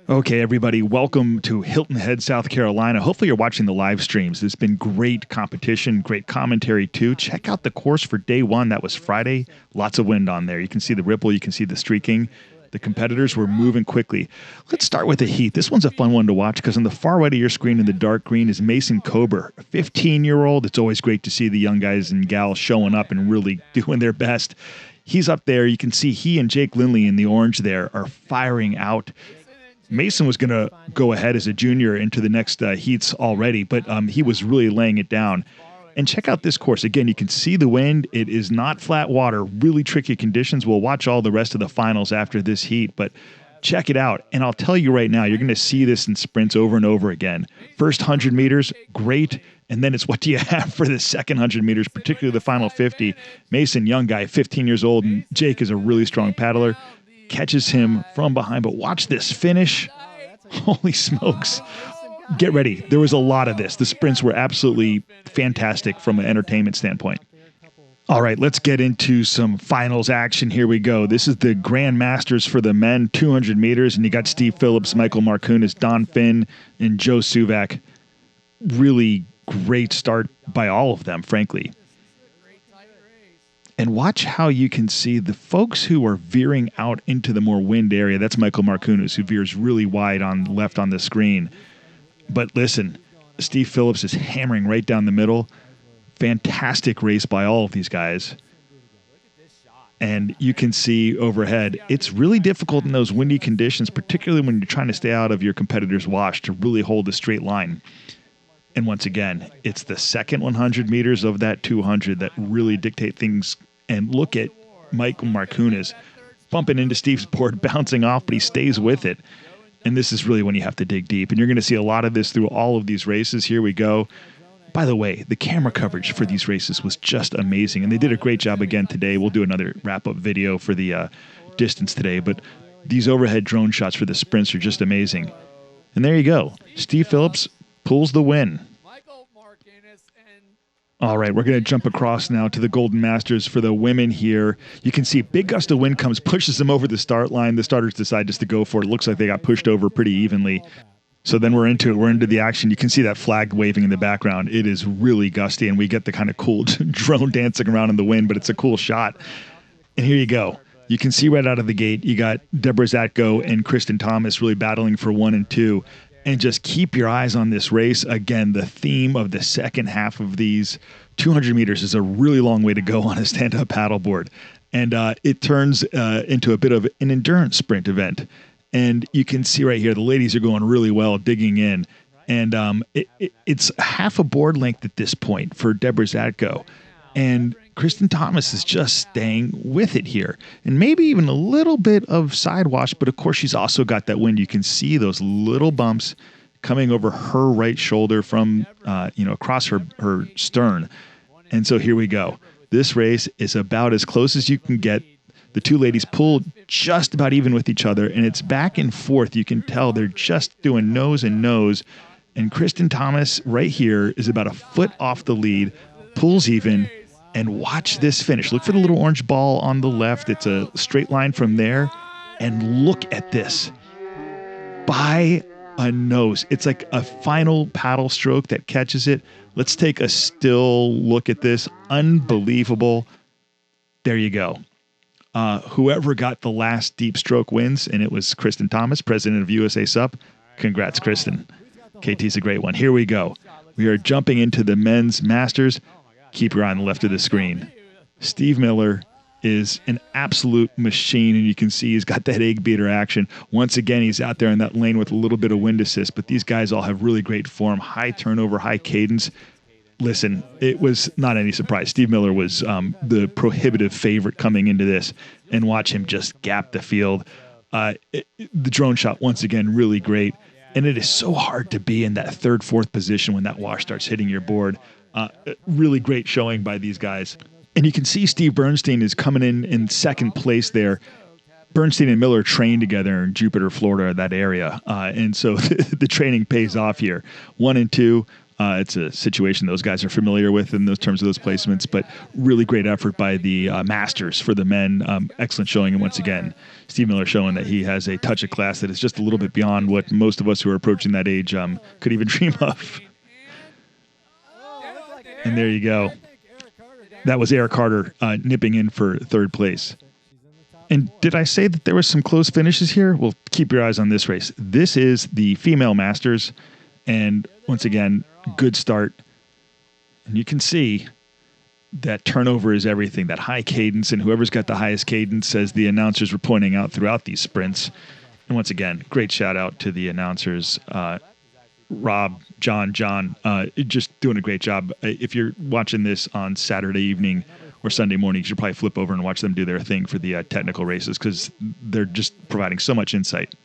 Okay, everybody, welcome to Hilton Head, South Carolina. Hopefully you're watching the live streams. There's been great competition, great commentary too. Check out the course for day one. That was Friday. Lots of wind on there. You can see the ripple. You can see the streaking. The competitors were moving quickly. Let's start with the heat. This one's a fun one to watch because on the far right of your screen in the dark green is Mason Kober, a 15-year-old. It's always great to see the young guys and gals showing up and really doing their best. He's up there. You can see he and Jake Lindley in the orange there are firing out. Mason was going to go ahead as a junior into the next heats already, but he was really laying it down. And check out this course. Again, you can see the wind. It is not flat water, really tricky conditions. We'll watch all the rest of the finals after this heat, but check it out. And I'll tell you right now, you're going to see this in sprints over and over again. First 100 meters, great. And then it's what do you have for the second 100 meters, particularly the final 50. Mason, young guy, 15 years old, and Jake is a really strong paddler. Catches him from behind, but watch this finish. Holy smokes. Get ready. There was a lot of this. The sprints were absolutely fantastic from an entertainment standpoint. All right, let's get into some finals action. Here we go. This is the Grand Masters for the men, 200 meters, and you got Steve Phillips, Michael Markunis, Don Finn, and Joe Suvak. Really great start by all of them, frankly. And watch how you can see the folks who are veering out into the more wind area. That's Michael Markunis, who veers really wide on left on the screen. But listen, Steve Phillips is hammering right down the middle. Fantastic race by all of these guys. And you can see overhead, it's really difficult in those windy conditions, particularly when you're trying to stay out of your competitor's wash, to really hold a straight line. And once again, it's the second 100 meters of that 200 that really dictate things. And look at Michael Markunis bumping into Steve's board, bouncing off, but he stays with it. And this is really when you have to dig deep. And you're going to see a lot of this through all of these races. Here we go. By the way, the camera coverage for these races was just amazing. And they did a great job again today. We'll do another wrap-up video for the distance today. But these overhead drone shots for the sprints are just amazing. And there you go. Steve Phillips pulls the win. All right, we're going to jump across now to the Golden Masters for the women here. You can see big gust of wind comes, pushes them over the start line. The starters decide just to go for it. It looks like they got pushed over pretty evenly. So then we're into it. We're into the action. You can see that flag waving in the background. It is really gusty, and we get the kind of cool drone dancing around in the wind, but it's a cool shot. And here you go. You can see right out of the gate, you got Deborah Zatko and Kristen Thomas really battling for 1 and 2. And just keep your eyes on this race. Again, the theme of the second half of these 200 meters is a really long way to go on a stand-up paddleboard. And it turns into a bit of an endurance sprint event. And you can see right here, the ladies are going really well, digging in. And it's half a board length at this point for Deborah Zatko. And Kristen Thomas is just staying with it here. And maybe even a little bit of sidewash, but of course she's also got that wind. You can see those little bumps coming over her right shoulder from, across her stern. And so here we go. This race is about as close as you can get. The two ladies pull just about even with each other, and it's back and forth. You can tell they're just doing nose and nose. And Kristen Thomas right here is about a foot off the lead, pulls even, and watch this finish. Look for the little orange ball on the left. It's a straight line from there. And look at this. By a nose. It's like a final paddle stroke that catches it. Let's take a still look at this. Unbelievable. There you go. Whoever got the last deep stroke wins, and it was Kristen Thomas, president of USA SUP. Congrats, Kristen. KT's a great one. Here we go. We are jumping into the men's masters. Keep your eye on the left of the screen. Steve Miller is an absolute machine, and you can see he's got that egg beater action. Once again, he's out there in that lane with a little bit of wind assist, but these guys all have really great form, high turnover, high cadence. Listen, it was not any surprise. Steve Miller was the prohibitive favorite coming into this, and watch him just gap the field. The drone shot, once again, really great, and it is so hard to be in that third, fourth position when that wash starts hitting your board. Really great showing by these guys. And you can see Steve Bernstein is coming in second place there. Bernstein and Miller trained together in Jupiter, Florida, that area. And so the training pays off here. 1 and 2. It's a situation those guys are familiar with in those terms of those placements, but really great effort by the Masters for the men. Excellent showing. And once again, Steve Miller showing that he has a touch of class that is just a little bit beyond what most of us who are approaching that age could even dream of. And there you go. That was Eric Carter nipping in for third place. And did I say that there was some close finishes here? Well, keep your eyes on this race. This is the female Masters. And once again, good start. And you can see that turnover is everything, that high cadence. And whoever's got the highest cadence, as the announcers were pointing out throughout these sprints. And once again, great shout out to the announcers. Rob, John, just doing a great job. If you're watching this on Saturday evening or Sunday morning, you should probably flip over and watch them do their thing for the technical races because they're just providing so much insight.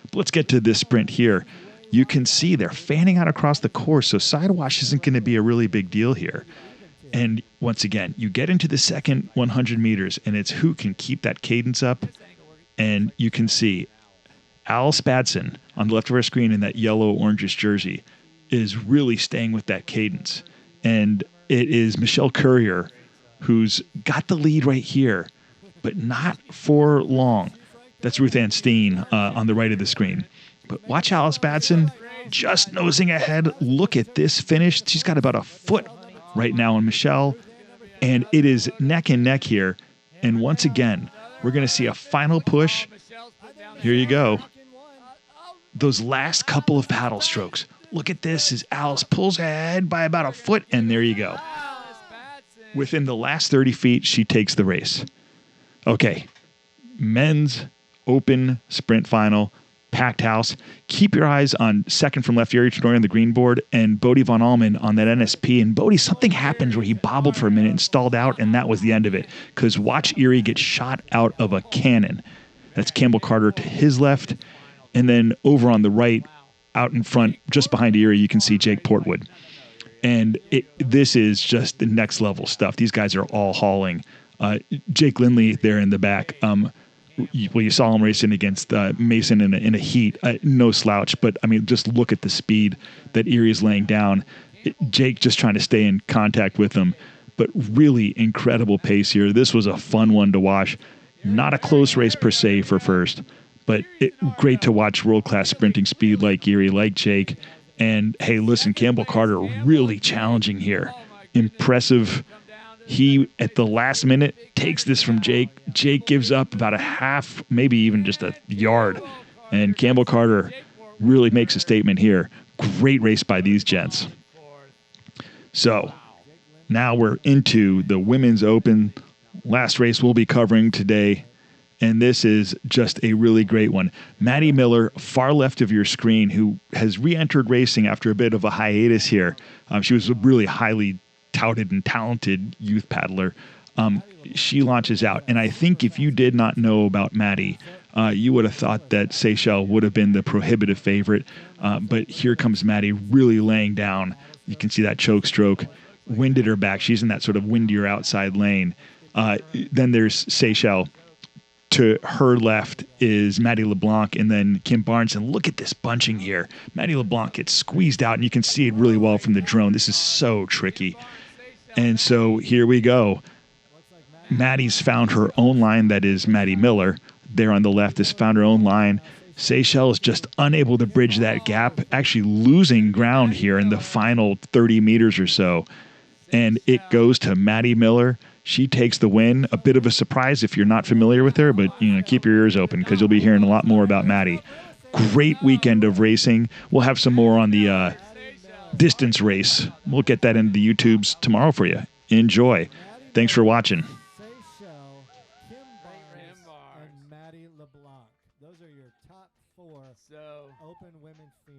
But let's get to this sprint here. You can see they're fanning out across the course, so sidewash isn't going to be a really big deal here. And once again, you get into the second 100 meters, and it's who can keep that cadence up. And you can see Al Spadson on the left of our screen in that yellow-orangish jersey is really staying with that cadence. And it is Michelle Courier who's got the lead right here, but not for long. That's Ruth Ann Steen on the right of the screen. But watch Al Spadson just nosing ahead. Look at this finish. She's got about a foot right now on Michelle, and it is neck and neck here. And once again, we're going to see a final push. Here you go. Those last couple of paddle strokes. Look at this as Alice pulls ahead by about a foot, and there you go. Within the last 30 feet, she takes the race. Okay, men's open sprint final, packed house. Keep your eyes on second from left, Yuri Tradori on the green board, and Bodie Von Allman on that NSP. And Bodie, something happened where he bobbled for a minute and stalled out, and that was the end of it. Because watch Erie get shot out of a cannon. That's Campbell Carter to his left. And then over on the right, out in front, just behind Erie, you can see Jake Portwood. And this is just the next level stuff. These guys are all hauling. Jake Lindley there in the back. You saw him racing against Mason in a heat. No slouch, but I mean, just look at the speed that Erie is laying down. Jake just trying to stay in contact with him, but really incredible pace here. This was a fun one to watch. Not a close race per se for first, but great to watch world-class sprinting speed like Erie, like Jake. And hey, listen, Campbell Carter really challenging here. Impressive. He, at the last minute, takes this from Jake. Jake gives up about a half, maybe even just a yard. And Campbell Carter really makes a statement here. Great race by these gents. So now we're into the Women's Open. Last race we'll be covering today. And this is just a really great one. Maddie Miller, far left of your screen, who has re-entered racing after a bit of a hiatus here. She was a really highly touted and talented youth paddler. She launches out. And I think if you did not know about Maddie, you would have thought that Seychelles would have been the prohibitive favorite. But here comes Maddie really laying down. You can see that choke stroke. Wind at her back. She's in that sort of windier outside lane. Then there's Seychelles. To her left is Maddie LeBlanc and then Kim Barnes. And look at this bunching here. Maddie LeBlanc gets squeezed out, and you can see it really well from the drone. This is so tricky. And so here we go. Maddie's found her own line. That is Maddie Miller. There on the left has found her own line. Seychelles is just unable to bridge that gap, actually losing ground here in the final 30 meters or so. And it goes to Maddie Miller. She takes the win. A bit of a surprise if you're not familiar with her, but keep your ears open because you'll be hearing a lot more about Maddie. Great weekend of racing. We'll have some more on the distance race. We'll get that into the YouTubes tomorrow for you. Enjoy. Thanks for watching. Those are your top 4 open women.